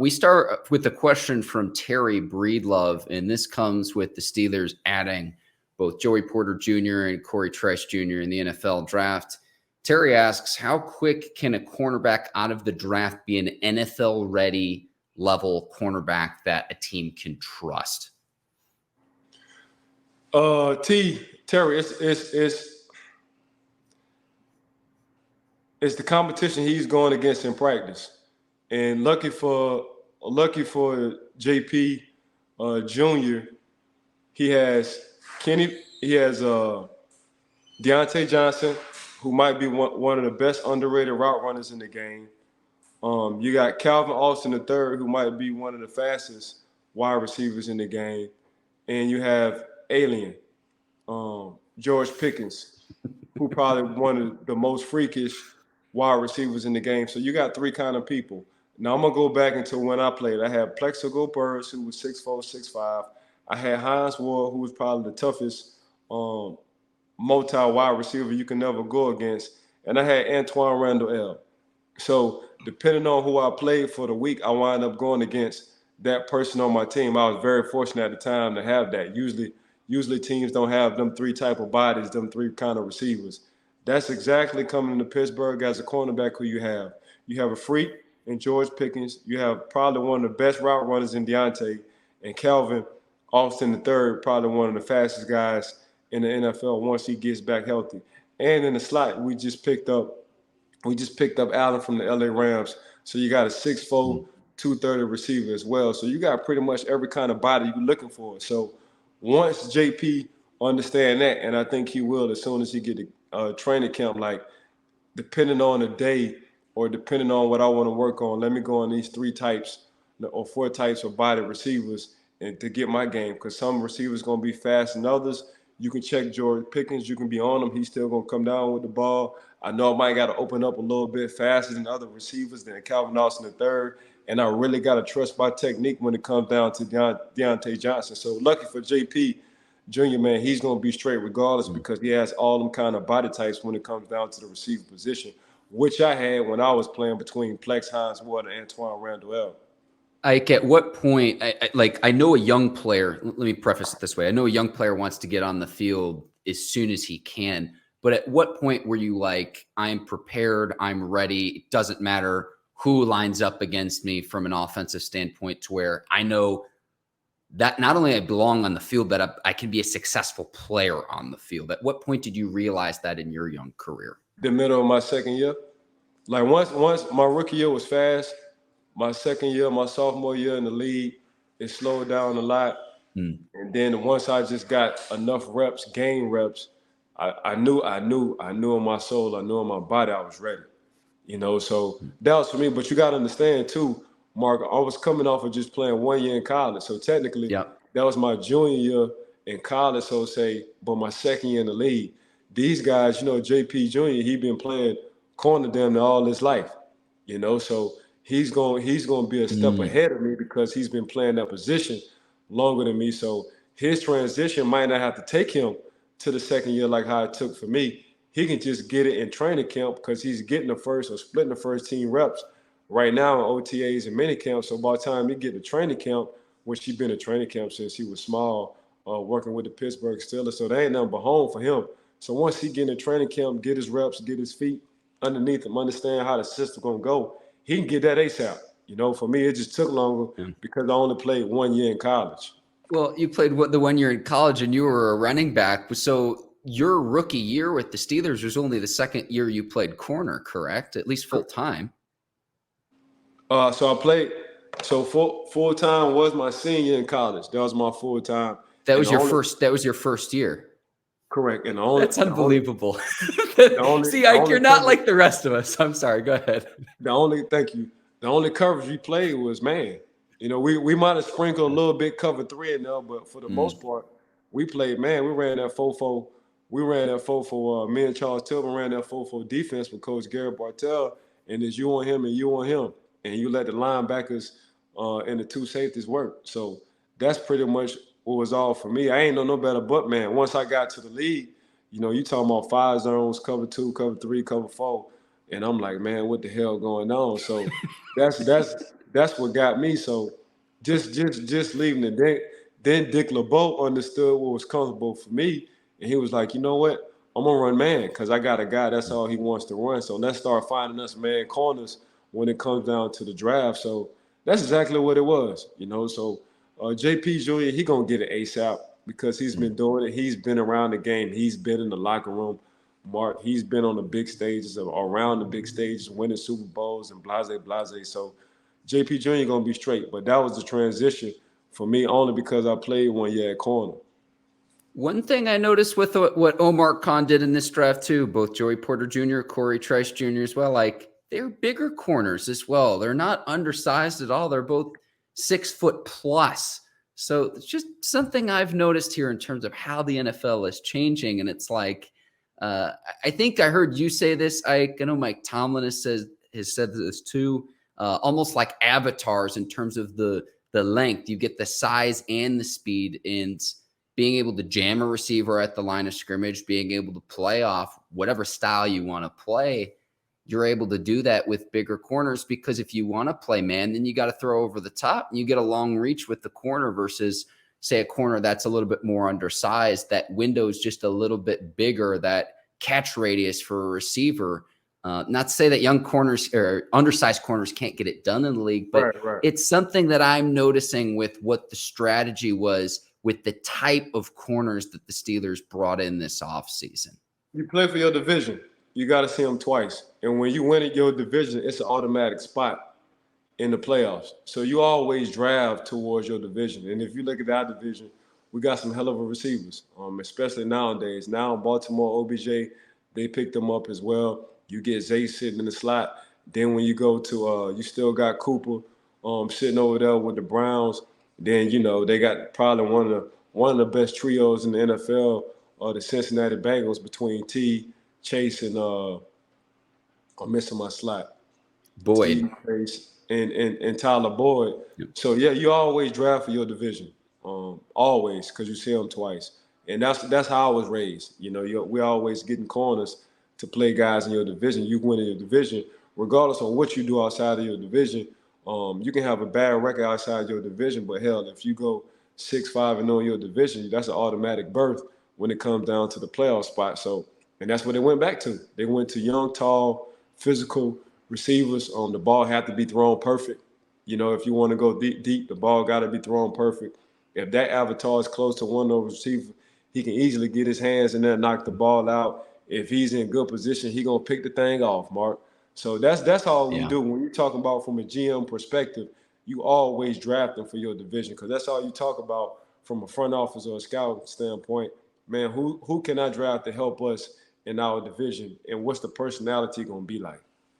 We start with a question from Terry Breedlove, and this comes with the Steelers adding both Joey Porter Jr. and Cory Trice Jr. in the NFL draft. Terry asks, how quick can a cornerback out of the draft be an NFL-ready level cornerback that a team can trust? Terry, it's the competition he's going against in practice. And lucky for JP Jr., he has Deontay Johnson, who might be one of the best underrated route runners in the game. You got Calvin Austin III, who might be one of the fastest wide receivers in the game. And you have Alien, George Pickens, who probably one of the most freakish wide receivers in the game. So you got three kind of people. Now I'm going to go back into when I played. I had Plexico Burris, who was 6'4", 6'5". I had Hines Ward, who was probably the toughest multi-wide receiver you can never go against. And I had Antoine Randall L. So depending on who I played for the week, I wind up going against that person on my team. I was very fortunate at the time to have that. Usually teams don't have them three type of bodies, them three kind of receivers. That's exactly coming to Pittsburgh as a cornerback who you have. You have a freak in George Pickens. You have probably one of the best route runners in Deontay, and Calvin Austin III, probably one of the fastest guys in the NFL once he gets back healthy. And in the slot, we just picked up Allen from the LA Rams. So you got a 6'4", 230 receiver as well. So you got pretty much every kind of body you're looking for. So once JP understand that, and I think he will as soon as he get to training camp, like depending on the day or depending on what I want to work on, let me go on these three types or four types of body receivers and to get my game, because some receivers going to be fast and others. You can check George Pickens. You can be on him. He's still going to come down with the ball. I know I might got to open up a little bit faster than other receivers than Calvin Austin III. And I really got to trust my technique when it comes down to Deontay Johnson. So lucky for JP Jr., man, he's going to be straight regardless because he has all them kind of body types when it comes down to the receiver position, which I had when I was playing between Plex Hines Ward and Antoine Randall L. Ike, at what point, I know a young player, let me preface it this way. I know a young player wants to get on the field as soon as he can, but at what point were you like, I'm prepared, I'm ready, it doesn't matter who lines up against me from an offensive standpoint, to where I know that not only I belong on the field, but I can be a successful player on the field? At what point did you realize that in your young career? The middle of my second year. Like once my rookie year was fast, my second year, my sophomore year in the league, it slowed down a lot. And then once I just got enough reps, game reps, I knew in my soul, I knew in my body I was ready. You know, so that was for me. But you got to understand too, Mark, I was coming off of just playing 1 year in college. So technically, that was my junior year in college, so say, but my second year in the league. These guys, you know, JP Jr., he been playing corner damn near all his life, you know, so he's going to be a step ahead of me because he's been playing that position longer than me. So his transition might not have to take him to the second year like how it took for me. He can just get it in training camp because he's getting the first or splitting the first team reps right now in OTAs and mini camp. So by the time he get to training camp, which he's been in training camp since he was small, working with the Pittsburgh Steelers, so they ain't nothing but home for him. So once he get in training camp, get his reps, get his feet underneath him, understand how the system's going to go, he can get that ASAP. You know, for me, it just took longer because I only played 1 year in college. Well, you played the 1 year in college and you were a running back. So your rookie year with the Steelers was only the second year you played corner, correct? At least full time. So I played. So full time was my senior in college. That was my full time. That was your first. That was your first year. Correct. And that's unbelievable. See, Ike, you're not like the rest of us. I'm sorry. Go ahead. Thank you. The only coverage we played was man. You know, we might have sprinkled a little bit cover 3 in there, but for the most part, we played man. We ran that 4-4. We ran that 4-4. Me and Charles Tillman ran that 4-4 defense with Coach Garrett Bartell, and it's you on him and you on him, and you let the linebackers and the two safeties work. So that's pretty much what was all for me. I ain't know no better, but man, once I got to the league, you know, you talking about 5 zones, cover 2, cover 3, cover 4, and I'm like, man, what the hell going on? So that's that's what got me. So just leaving it. Then Dick LeBeau understood what was comfortable for me, and he was like, you know what, I'm gonna run man because I got a guy. That's all he wants to run. So let's start finding us man corners when it comes down to the draft. So that's exactly what it was, you know. So JP Jr. he gonna get it ASAP because he's been doing it. He's been around the game. He's been in the locker room. Mark, he's been on the big stages, around the big stages, winning Super Bowls and blase. So JP Jr. gonna be straight. But that was the transition for me only because I played 1 year at corner. One thing I noticed with what Omar Khan did in this draft too, both Joey Porter Jr., Cory Trice Jr. as well, like they're bigger corners as well. They're not undersized at all. They're both 6 foot plus. So it's just something I've noticed here in terms of how the NFL is changing. And it's like, I think I heard you say this. I know Mike Tomlin has said this too, almost like avatars in terms of the length. You get the size and the speed, and being able to jam a receiver at the line of scrimmage, being able to play off whatever style you want to play, you're able to do that with bigger corners, because if you want to play man, then you got to throw over the top and you get a long reach with the corner versus, say, a corner that's a little bit more undersized. That window is just a little bit bigger, that catch radius for a receiver. Not to say that young corners or undersized corners can't get it done in the league, but Right. It's something that I'm noticing with what the strategy was with the type of corners that the Steelers brought in this offseason. You play for your division. You got to see them twice. And when you win at your division, it's an automatic spot in the playoffs. So you always drive towards your division. And if you look at our division, we got some hell of a receivers, especially nowadays. Now Baltimore, OBJ, they picked them up as well. You get Zay sitting in the slot. Then when you go to, you still got Cooper sitting over there with the Browns. Then, they got probably one of the best trios in the NFL, the Cincinnati Bengals, between T, Chase, and I'm missing my slot. Boyd. T, Chase, and Tyler Boyd. Yep. So yeah, you always draft for your division, always, because you see them twice, and that's how I was raised. We're always getting corners to play guys in your division. You win in your division, regardless of what you do outside of your division. You can have a bad record outside your division, but hell, if you go 6-5 and 0 in your division, that's an automatic berth when it comes down to the playoff spot. So, and that's what they went back to. They went to young, tall, physical receivers. The ball had to be thrown perfect. If you want to go deep, the ball got to be thrown perfect. If that avatar is close to one of those receivers, he can easily get his hands in there and knock the ball out. If he's in good position, he gonna pick the thing off, Mark. So that's all we do. When you're talking about from a GM perspective, you always draft them for your division, because that's all you talk about from a front office or a scout standpoint. Man, who can I draft to help us in our division, and what's the personality gonna be like?